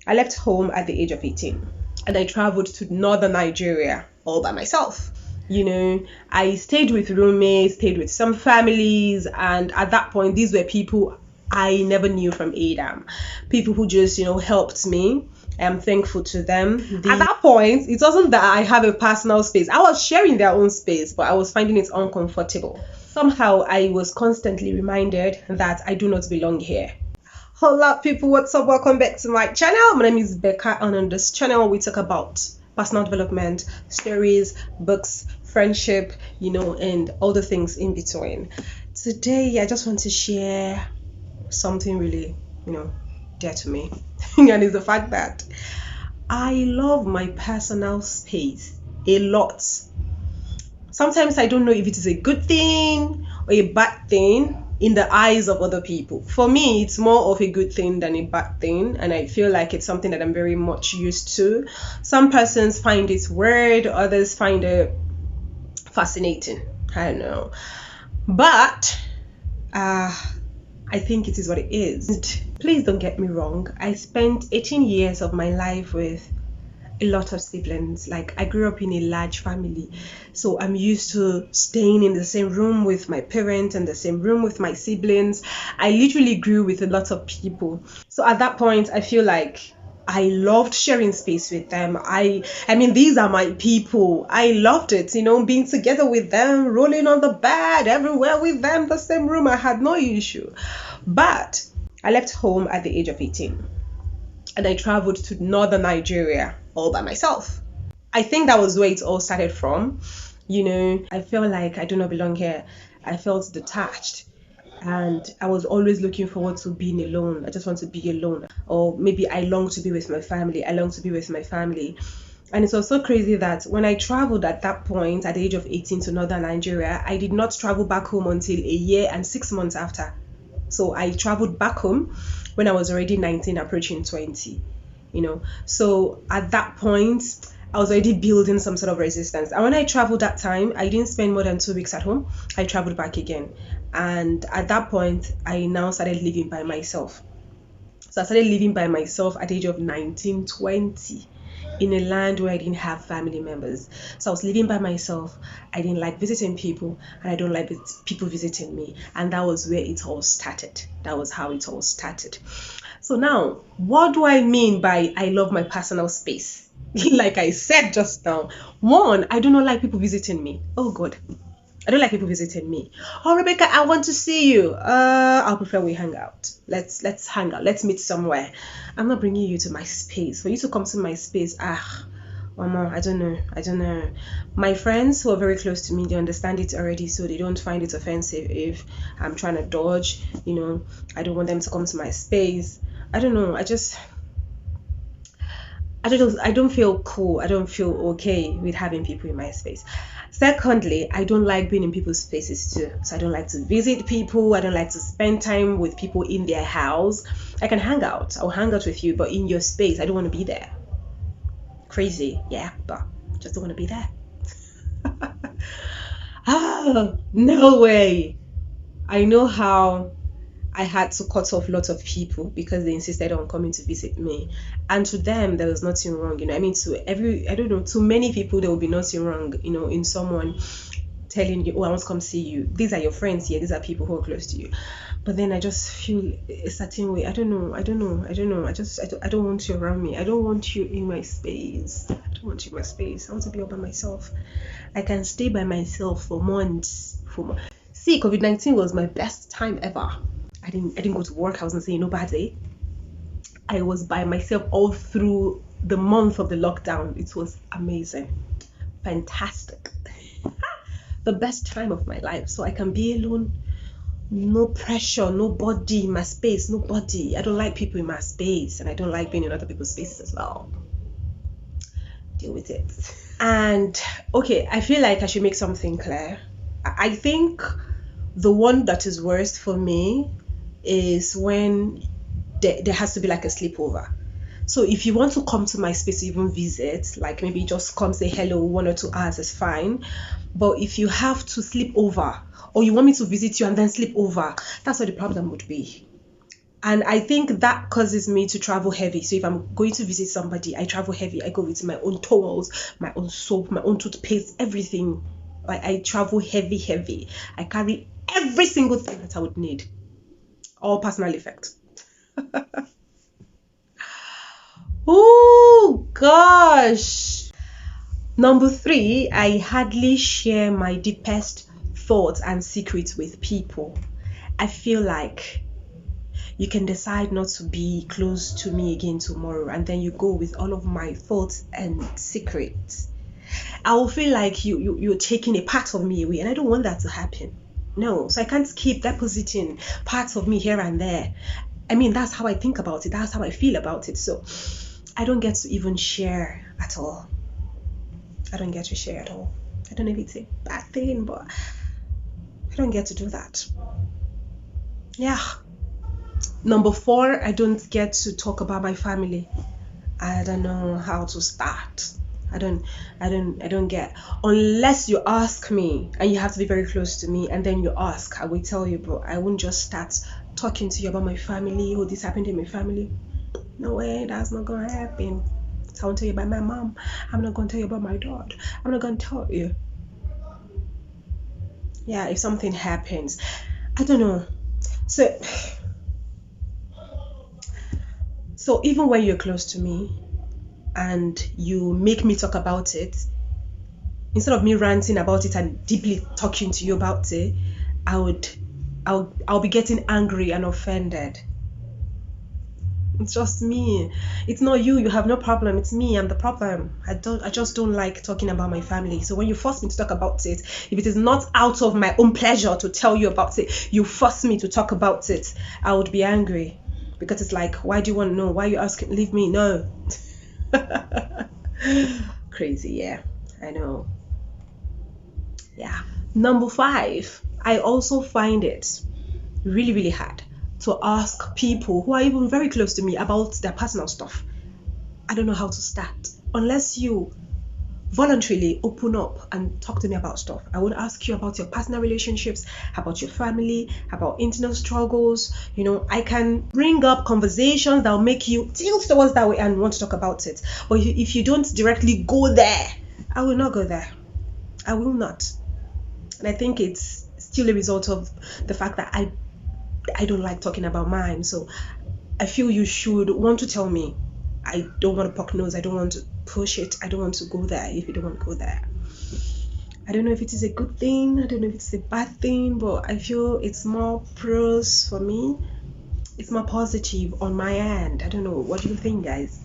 I left home at the age of 18 and I traveled to northern Nigeria all by myself. I stayed with roommates, stayed with some families, and at that point, these were people I never knew from Adam. People who just, helped me. I am thankful to them. At that point, it wasn't that I have a personal space. I was sharing their own space, but I was finding it uncomfortable. Somehow, I was constantly reminded that I do not belong here. Hola people, what's up? Welcome back to my channel. My name is Becca, and on this channel we talk about personal development, stories, books, friendship, and all the things in between. Today I just want to share something really, dear to me. And it's the fact that I love my personal space a lot. Sometimes I don't know if it is a good thing or a bad thing in the eyes of other people. For me, it's more of a good thing than a bad thing, and I feel like it's something that I'm very much used to. Some persons find it weird, others find it fascinating. I don't know, but I think it is what it is. And please don't get me wrong, I spent 18 years of my life with a lot of siblings. Like, I grew up in a large family, so I'm used to staying in the same room with my parents and the same room with my siblings. I literally grew with a lot of people, so at that point I feel like I loved sharing space with them. I mean, these are my people. I loved it, being together with them, rolling on the bed, everywhere with them, the same room. I had no issue. But I left home at the age of 18 and I traveled to northern Nigeria all by myself. I think that was where it all started from. I felt like I do not belong here. I felt detached, and I was always looking forward to being alone. I just want to be alone. Or maybe I long to be with my family. And it was so crazy that when I traveled at that point, at the age of 18 to northern Nigeria, I did not travel back home until a year and 6 months after. So I traveled back home when I was already 19, approaching 20. So at that point I was already building some sort of resistance, and when I traveled that time, I didn't spend more than 2 weeks at home. I traveled back again, and at that point I now started living by myself. So I started living by myself at the age of 19, 20, in a land where I didn't have family members. So I was living by myself. I didn't like visiting people, and I don't like people visiting me, and that was where it all started. That was how it all started. So now, what do I mean by I love my personal space? Like I said just now, one, I do not like people visiting me. Oh God, I don't like people visiting me. Oh Rebecca, I want to see you. I'll prefer we hang out. Let's hang out. Let's meet somewhere. I'm not bringing you to my space. For you to come to my space, Mama, I don't know. My friends who are very close to me, they understand it already, so they don't find it offensive if I'm trying to dodge. I don't want them to come to my space. I don't know. I don't feel cool. I don't feel okay with having people in my space. Secondly, I don't like being in people's spaces too. So I don't like to visit people. I don't like to spend time with people in their house. I can hang out. I'll hang out with you, but in your space, I don't want to be there. Crazy, yeah, but just don't want to be there. No way. I know how I had to cut off lots of people because they insisted on coming to visit me, and to them there was nothing wrong. To many people there will be nothing wrong, in someone telling you, oh, I want to come see you. These are your friends here. These are people who are close to you. But then I just feel a certain way. I don't know. I don't want you around me. I don't want you in my space. I want to be all by myself. I can stay by myself for months. See, COVID-19 was my best time ever. I didn't go to work. I wasn't saying no bad day. I was by myself all through the month of the lockdown. It was amazing, fantastic. The best time of my life. So I can be alone. No pressure, nobody in my space, nobody. I don't like people in my space, and I don't like being in other people's spaces as well. Deal with it. And okay, I feel like I should make something clear. I think the one that is worst for me is when there has to be like a sleepover. So if you want to come to my space to even visit, like maybe just come say hello 1 or 2 hours is fine. But if you have to sleep over, or you want me to visit you and then sleep over, that's what the problem would be. And I think that causes me to travel heavy. So if I'm going to visit somebody, I travel heavy. I go with my own towels, my own soap, my own toothpaste, everything. Like I travel heavy, heavy. I carry every single thing that I would need. All personal effect. Oh gosh. Number 3, I hardly share my deepest thoughts and secrets with people. I feel like you can decide not to be close to me again tomorrow, and then you go with all of my thoughts and secrets. I will feel like you're taking a part of me away, and I don't want that to happen. No, so I can't keep depositing parts of me here and there. I mean, that's how I think about it. That's how I feel about it. So I don't get to even share at all. I don't get to share at all. I don't know if it's a bad thing, but I don't get to do that. Yeah. Number 4, I don't get to talk about my family. I don't know how to start. I don't get, unless you ask me, and you have to be very close to me, and then you ask, I will tell you, but I won't just start talking to you about my family. Oh, this happened in my family. No way, that's not gonna happen. So I won't tell you about my mom. I'm not gonna tell you about my dad. I'm not gonna tell you. Yeah, if something happens, I don't know. So even when you're close to me and you make me talk about it, instead of me ranting about it and deeply talking to you about it, I'll be getting angry and offended. It's just me. It's not you. You have no problem. It's me. I'm the problem. I just don't like talking about my family. So when you force me to talk about it, if it is not out of my own pleasure to tell you about it, you force me to talk about it, I would be angry. Because it's like, why do you want to know? Why are you asking? Leave me. No. Crazy, yeah. I know. Yeah. Number 5, I also find it really, really hard to ask people who are even very close to me about their personal stuff. I don't know how to start unless you voluntarily open up and talk to me about stuff. I would ask you about your personal relationships, about your family, about internal struggles. I can bring up conversations that will make you tilt towards that way and want to talk about it. But if you don't directly go there, I will not go there. I will not. And I think it's still a result of the fact that I don't like talking about mine. So I feel you should want to tell me. I don't want to poke nose. I don't want to push it. I don't want to go there if you don't want to go there. I don't know if it is a good thing. I don't know if it's a bad thing, but I feel it's more pros for me. It's more positive on my end. I don't know. What do you think, guys?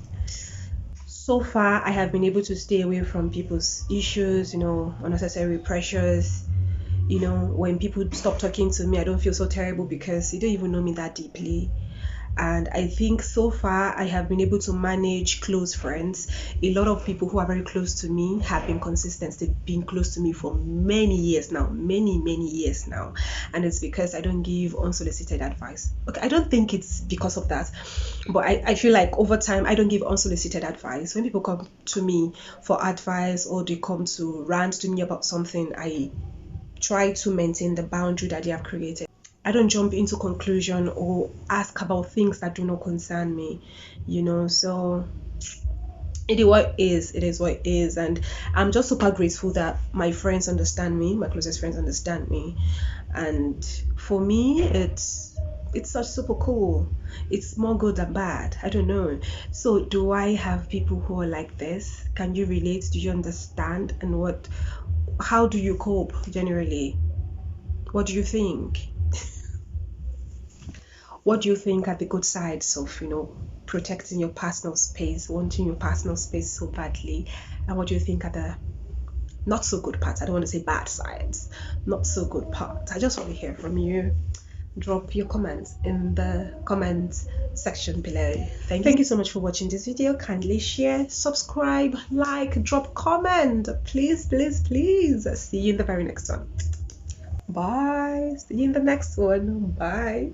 So far, I have been able to stay away from people's issues, unnecessary pressures. When people stop talking to me, I don't feel so terrible because you don't even know me that deeply. And I think so far I have been able to manage close friends. A lot of people who are very close to me have been consistent. They've been close to me for many years now, many years now. And it's because I don't give unsolicited advice. Okay, I don't think it's because of that, but I feel like over time I don't give unsolicited advice. When people come to me for advice or they come to rant to me about something, I try to maintain the boundary that they have created. I don't jump into conclusion or ask about things that do not concern me, so it is what it is what it is. And I'm just super grateful that my friends understand me, my closest friends understand me. And for me, it's such super cool. It's more good than bad. I don't know. So do I have people who are like this? Can you relate? Do you understand? And how do you cope generally? What do you think? What do you think are the good sides of, protecting your personal space, wanting your personal space so badly? And what do you think are the not so good parts? I don't want to say bad sides, not so good parts. I just want to hear from you. Drop your comments in the comments section below. Thank you so much for watching this video. Kindly share, subscribe, like, drop comment. Please, please, please. See you in the very next one. Bye. See you in the next one. Bye.